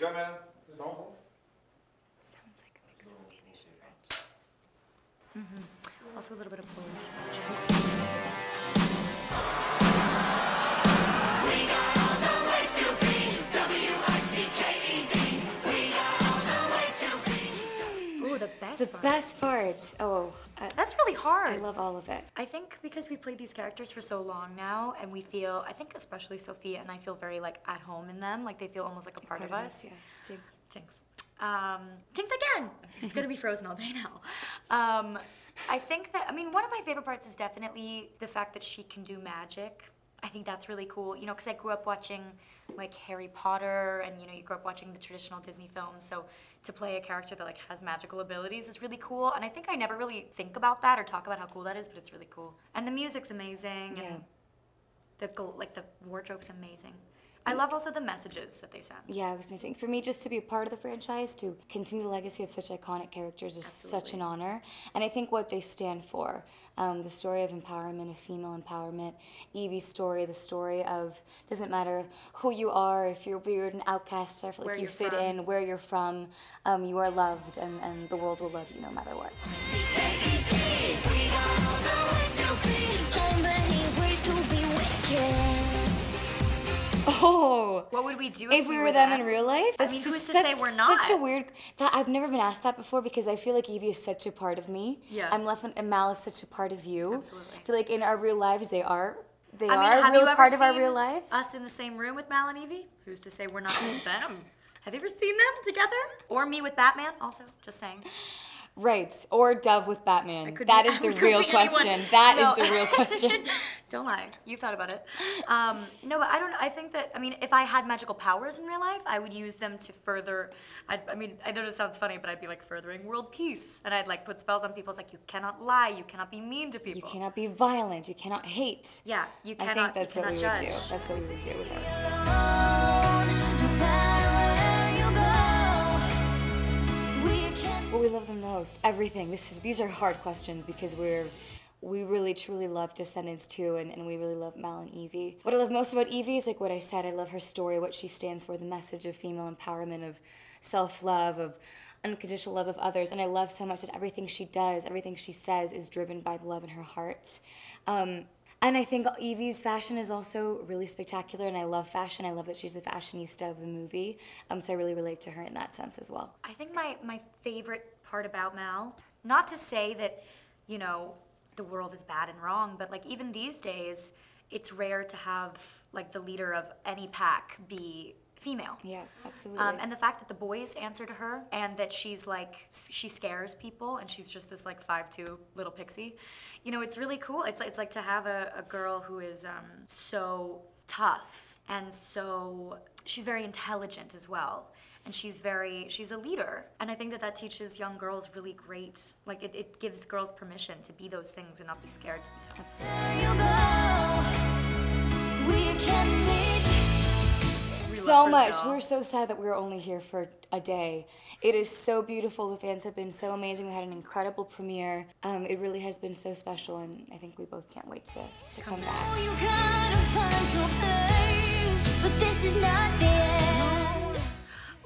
Caméra. Son. Sounds like a mix of Spanish and French. Also a little bit of Polish. The best part. Oh, that's really hard. I love all of it. I think because we played these characters for so long now, and we feel, I think especially Sophia and I feel very like at home in them. Like they feel almost like a part of us. Yeah. Jinx. Jinx. Jinx again. He's gonna be frozen all day now. I think that, I mean, one of my favorite parts is definitely the fact that she can do magic. I think that's really cool, you know, because I grew up watching like Harry Potter, and you know, you grew up watching the traditional Disney films, so to play a character that like has magical abilities is really cool. And I think I never really think about that or talk about how cool that is, but it's really cool. And the music's amazing, and the wardrobe's amazing. I love also the messages that they send. Yeah, I was gonna say, for me, just to be a part of the franchise, to continue the legacy of such iconic characters is such an honor. And I think what they stand for, the story of empowerment, of female empowerment, Evie's story, the story of, doesn't matter who you are, if you're weird and outcast, or like you fit in, where you're from, you are loved, and the world will love you no matter what. Oh, what would we do if we were them in real life? I mean, who's to say we're not? Such a weird. That I've never been asked that before, because I feel like Evie is such a part of me. Yeah. I'm left, and Mal is such a part of you. Absolutely. I feel like in our real lives, they are. They I mean, are a real part of our real lives. Us in the same room with Mal and Evie? Who's to say we're not just them? Have you ever seen them together? Or me with Batman? Also, just saying. Right, or Dove with Batman. That is the real question. That is the real question. Don't lie. You thought about it. No, but I don't know. I think that, I mean, if I had magical powers in real life, I would use them to further, I mean, I know this sounds funny, but I'd be like furthering world peace. And I'd like put spells on people. It's like, you cannot lie. You cannot be mean to people. You cannot be violent. You cannot hate. Yeah, you cannot I think that's what we judge. would do. That's what we would do with ours. What we love the most, everything. These are hard questions, because we really truly love Descendants too, and we really love Mal and Evie. What I love most about Evie is like what I said. I love her story, what she stands for, the message of female empowerment, of self-love, of unconditional love of others. And I love so much that everything she does, everything she says is driven by the love in her heart. And I think Evie's fashion is also really spectacular, and I love fashion. I love that she's the fashionista of the movie, so I really relate to her in that sense as well. I think my favorite part about Mal, not to say that, you know, the world is bad and wrong, but like even these days, it's rare to have like the leader of any pack be female. Yeah, absolutely. And the fact that the boys answer to her, and that she's like, she scares people, and she's just this like 5'2" little pixie. You know, it's really cool. It's like to have a girl who is so tough, and so she's very intelligent as well. And she's a leader. And I think that teaches young girls really great, like it gives girls permission to be those things and not be scared to be tough. So much. We're so sad that we're only here for a day. It is so beautiful. The fans have been so amazing. We had an incredible premiere. It really has been so special, and I think we both can't wait to come back. You gotta find your place, but this is not the end.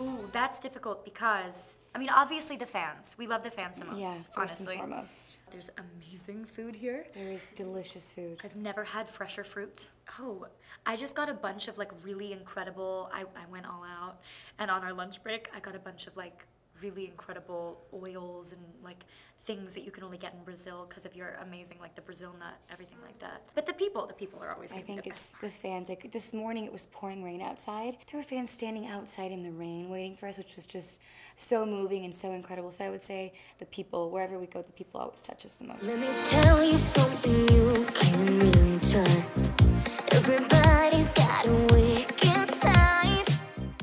Ooh, that's difficult because, I mean, obviously the fans. We love the fans the most, yeah, first honestly. and foremost. There's amazing food here. There is delicious food. I've never had fresher fruit. Oh, I just got a bunch of like really incredible, I went all out, and on our lunch break, I got a bunch of like really incredible oils and like things that you can only get in Brazil because of your amazing, like the Brazil nut, everything like that. But the people are always gonna be the it's best. the fans. Like this morning, it was pouring rain outside. There were fans standing outside in the rain waiting for us, which was just so moving and so incredible. So I would say the people, wherever we go, the people always touch us the most. Let me tell you something you can really trust. Everybody's got a wicked side.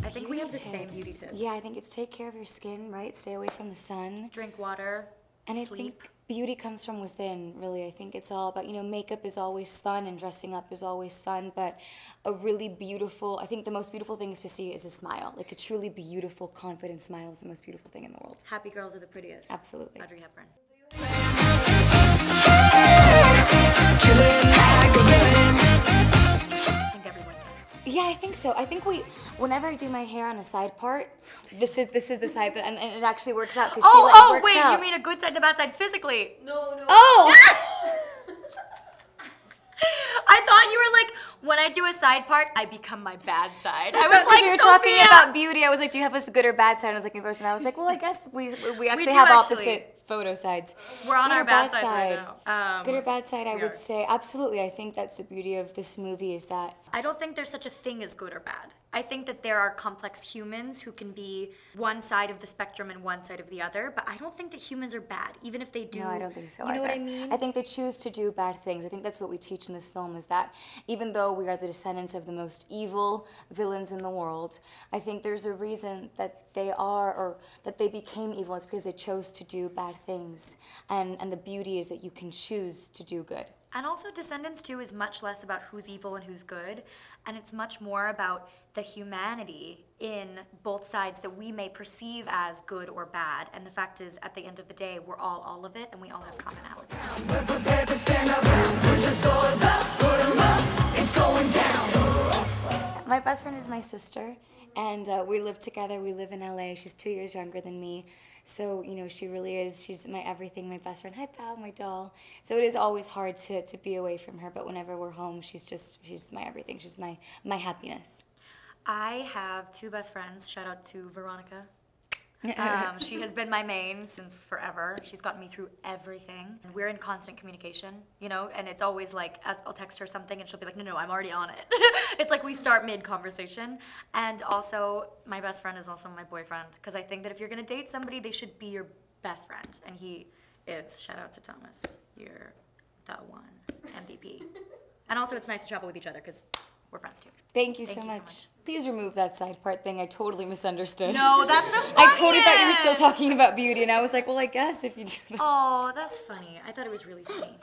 I think we have the same beauty tips. Yeah, I think it's take care of your skin, right? Stay away from the sun. Drink water, and sleep. I think beauty comes from within, really. I think it's all about, you know, makeup is always fun and dressing up is always fun, but a really beautiful, I think the most beautiful thing is to see is a smile. Like a truly beautiful, confident smile is the most beautiful thing in the world. Happy girls are the prettiest. Absolutely. Audrey Hepburn. I think everyone does. Yeah, I think so. I think whenever I do my hair on a side part, this is the side that, and it actually works out because Oh, works wait, out. you mean a good side and a bad side physically? No. Oh! I thought you were like, when I do a side part, I become my bad side. I was Because like, we were Sophia. talking about beauty. I was like, do you have a good or bad side? And I was like, in person. I was like, well, I guess we actually do have actually. opposite photo sides. We're on Good our or bad sides right now. Good or bad side, I we would are. say absolutely. I think that's the beauty of this movie is that I don't think there's such a thing as good or bad. I think that there are complex humans who can be one side of the spectrum and one side of the other, but I don't think that humans are bad, even if they do. no, I don't think so. You know what I either. mean? I think they choose to do bad things. I think that's what we teach in this film is that even though we are the descendants of the most evil villains in the world, I think there's a reason that they are or that they became evil. It's because they chose to do bad things. And the beauty is that you can choose to do good. And also, Descendants 2 is much less about who's evil and who's good, and it's much more about the humanity in both sides that we may perceive as good or bad. And the fact is, at the end of the day, we're all of it, and we all have commonalities. We're prepared to stand up, put your swords up, put 'em up, it's going down. My best friend is my sister, and we live together. We live in LA. She's 2 years younger than me. So, you know, she really is, she's my everything, my best friend. Hi, pal, my doll. So it is always hard to be away from her, but whenever we're home, she's my everything. She's my happiness. I have two best friends. Shout out to Veronica. She has been my main since forever. She's gotten me through everything. We're in constant communication, you know, and it's always like, I'll text her something and she'll be like, no, I'm already on it. It's like we start mid-conversation. And also, my best friend is also my boyfriend, because I think that if you're gonna date somebody, they should be your best friend. And he is. Shout out to Thomas. You're the one. MVP. And also, it's nice to travel with each other, because we're friends too. Thank you so much. Please remove that side part thing. I totally misunderstood. No, that's the funniest. I totally thought you were still talking about beauty, and I was like, well, I guess if you do that. Oh, that's funny. I thought it was really funny.